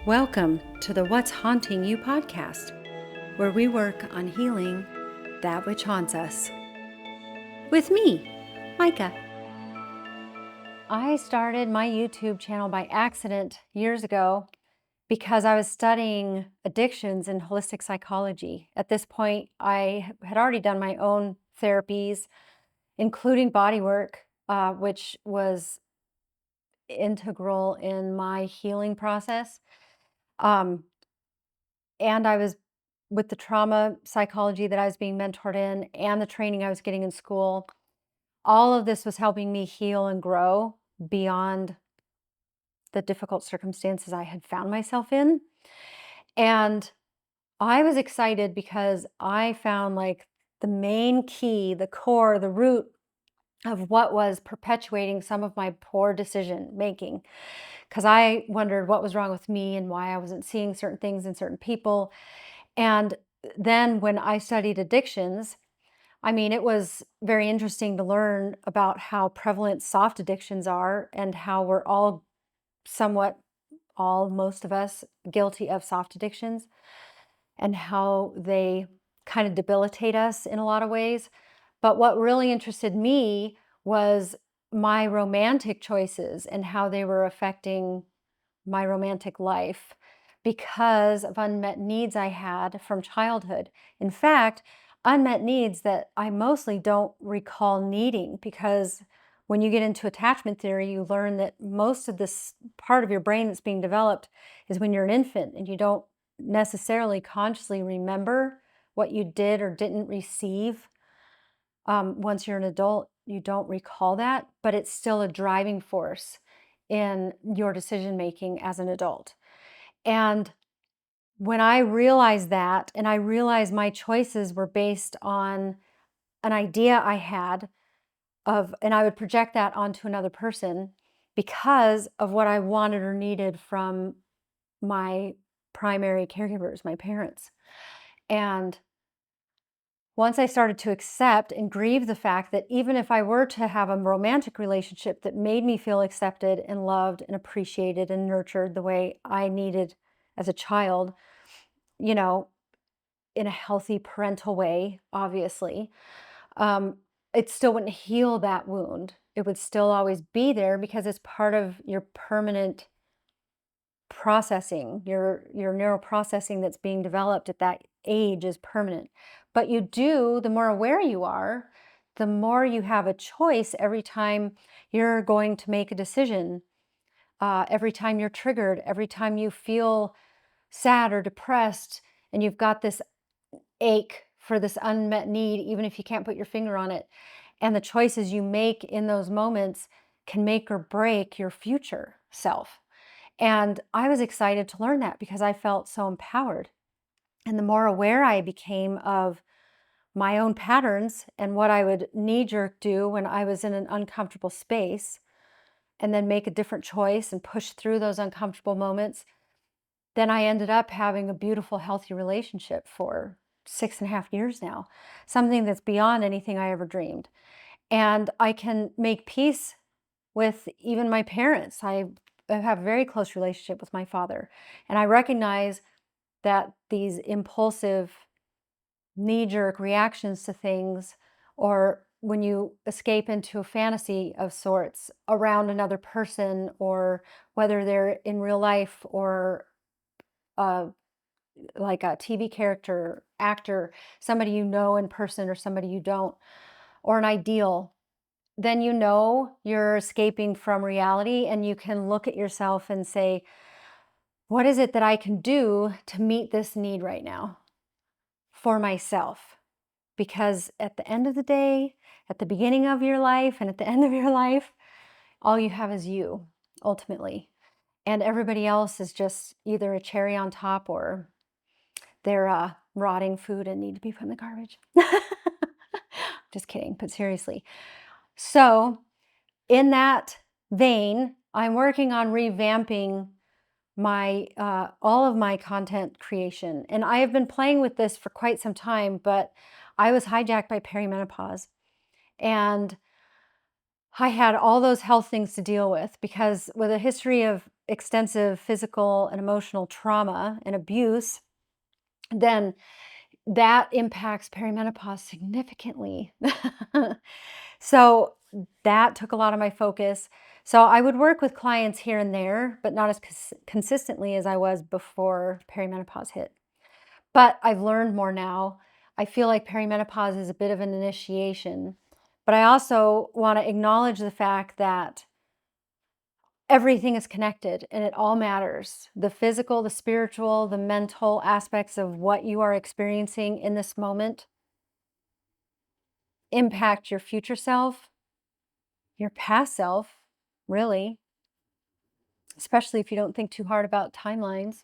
Welcome to the What's Haunting You podcast, where we work on healing that which haunts us. With me, Micah. I started my YouTube channel by accident years ago because I was studying addictions in holistic psychology. At this point, I had already done my own therapies, including body work, which was integral in my healing process. And I was with the trauma psychology that I was being mentored in and the training I was getting in school. All of this was helping me heal and grow beyond the difficult circumstances I had found myself in. And I was excited because I found like the main key, the core, the root of what was perpetuating some of my poor decision making. Because I wondered what was wrong with me and why I wasn't seeing certain things in certain people. And then when I studied addictions, I mean, it was very interesting to learn about how prevalent soft addictions are and how we're all somewhat, most of us, guilty of soft addictions and how they kind of debilitate us in a lot of ways. But what really interested me was my romantic choices and how they were affecting my romantic life because of unmet needs I had from childhood. In fact, unmet needs that I mostly don't recall needing, because when you get into attachment theory, you learn that most of this part of your brain that's being developed is when you're an infant and you don't necessarily consciously remember what you did or didn't receive. Once you're an adult, you don't recall that, but it's still a driving force in your decision making as an adult. And when I realized that, and I realized my choices were based on an idea I had of, and I would project that onto another person because of what I wanted or needed from my primary caregivers, my parents. And once I started to accept and grieve the fact that even if I were to have a romantic relationship that made me feel accepted and loved and appreciated and nurtured the way I needed as a child, you know, in a healthy parental way, obviously, um, it still wouldn't heal that wound. It would still always be there because it's part of your permanent processing. Your neural processing that's being developed at that age is permanent. But you do, the more aware you are, the more you have a choice every time you're going to make a decision, every time you're triggered, every time you feel sad or depressed, and you've got this ache for this unmet need, even if you can't put your finger on it. And the choices you make in those moments can make or break your future self. And I was excited to learn that because I felt so empowered. And the more aware I became of my own patterns and what I would knee jerk do when I was in an uncomfortable space, and then make a different choice and push through those uncomfortable moments, then I ended up having a beautiful, healthy relationship for 6.5 years now, something that's beyond anything I ever dreamed. And I can make peace with even my parents. I have a very close relationship with my father. And I recognize that these impulsive, knee jerk reactions to things, or when you escape into a fantasy of sorts around another person, or whether they're in real life or uh, like a TV character, actor, somebody you know in person or somebody you don't, or an ideal, then you know you're escaping from reality and you can look at yourself and say, what is it that I can do to meet this need right now for myself? Because at the end of the day, at the beginning of your life and at the end of your life, all you have is you, ultimately. And everybody else is just either a cherry on top or they're rotting food and need to be put in the garbage. Just kidding, but seriously. So, in that vein, I'm working on revamping my all of my content creation, and I have been playing with this for quite some time. But I was hijacked by perimenopause, and I had all those health things to deal with because with a history of extensive physical and emotional trauma and abuse, then that impacts perimenopause significantly. So that took a lot of my focus. So I would work with clients here and there, but not as consistently as I was before perimenopause hit. But I've learned more now. I feel like perimenopause is a bit of an initiation, but I also want to acknowledge the fact that everything is connected and it all matters. The physical, the spiritual, the mental aspects of what you are experiencing in this moment impact your future self, your past self, really, especially if you don't think too hard about timelines,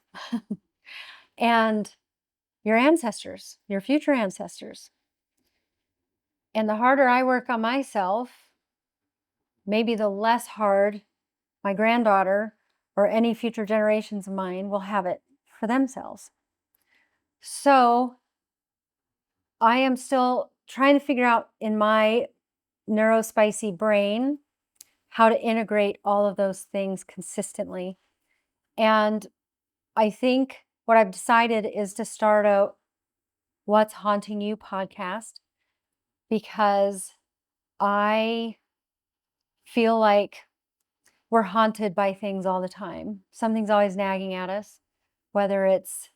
and your ancestors, your future ancestors. And the harder I work on myself, maybe the less hard my granddaughter or any future generations of mine will have it for themselves. So I am still trying to figure out in my neurospicy brain how to integrate all of those things consistently. And I think what I've decided is to start a What's Haunting You podcast, because I feel like we're haunted by things all the time. Something's always nagging at us, whether it's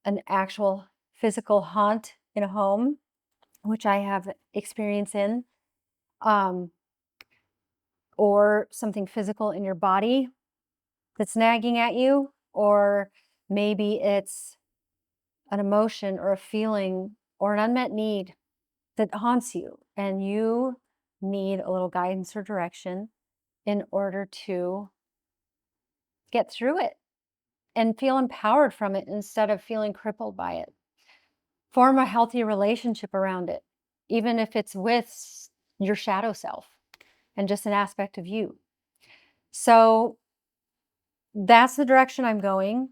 an actual physical haunt in a home, which I have experience in, um, or something physical in your body that's nagging at you, or maybe it's an emotion or a feeling or an unmet need that haunts you, and you need a little guidance or direction in order to get through it and feel empowered from it instead of feeling crippled by it. Form a healthy relationship around it, even if it's with your shadow self and just an aspect of you. So that's the direction I'm going.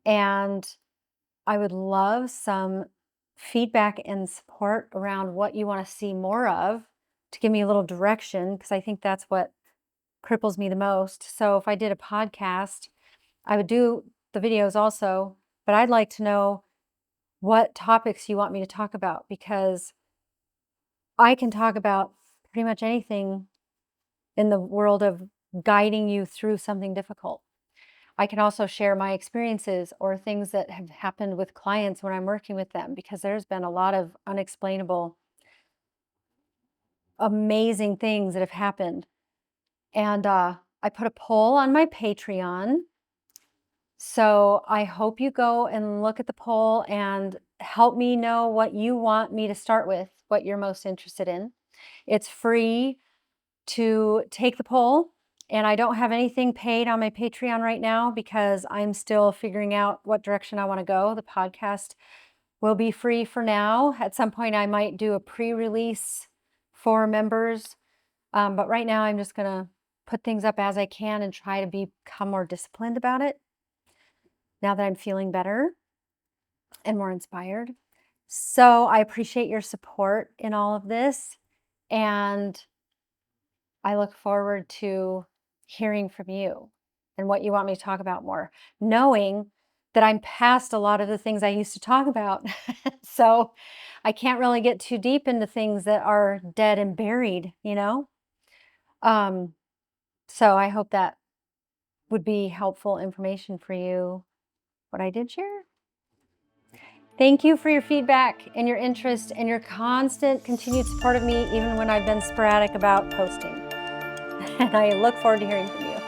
And I would love some feedback and support around what you want to see more of to give me a little direction, because I think that's what cripples me the most. So if I did a podcast, I would do the videos also, but I'd like to know what topics you want me to talk about, because I can talk about pretty much anything in the world of guiding you through something difficult. I can also share my experiences or things that have happened with clients when I'm working with them, because there's been a lot of unexplainable, amazing things that have happened. And I put a poll on my Patreon. So I hope you go and look at the poll and help me know what you want me to start with, what you're most interested in. It's free to take the poll, and I don't have anything paid on my Patreon right now because I'm still figuring out what direction I want to go. The podcast will be free for now. At some point, I might do a pre-release for members, but right now I'm just going to put things up as I can and try to become more disciplined about it now that I'm feeling better and more inspired. So I appreciate your support in all of this, and I look forward to hearing from you and what you want me to talk about more, knowing that I'm past a lot of the things I used to talk about. So I can't really get too deep into things that are dead and buried, you know? Um, so I hope that would be helpful information for you, what I did share. Thank you for your feedback and your interest and your constant continued support of me, even when I've been sporadic about posting. And I look forward to hearing from you.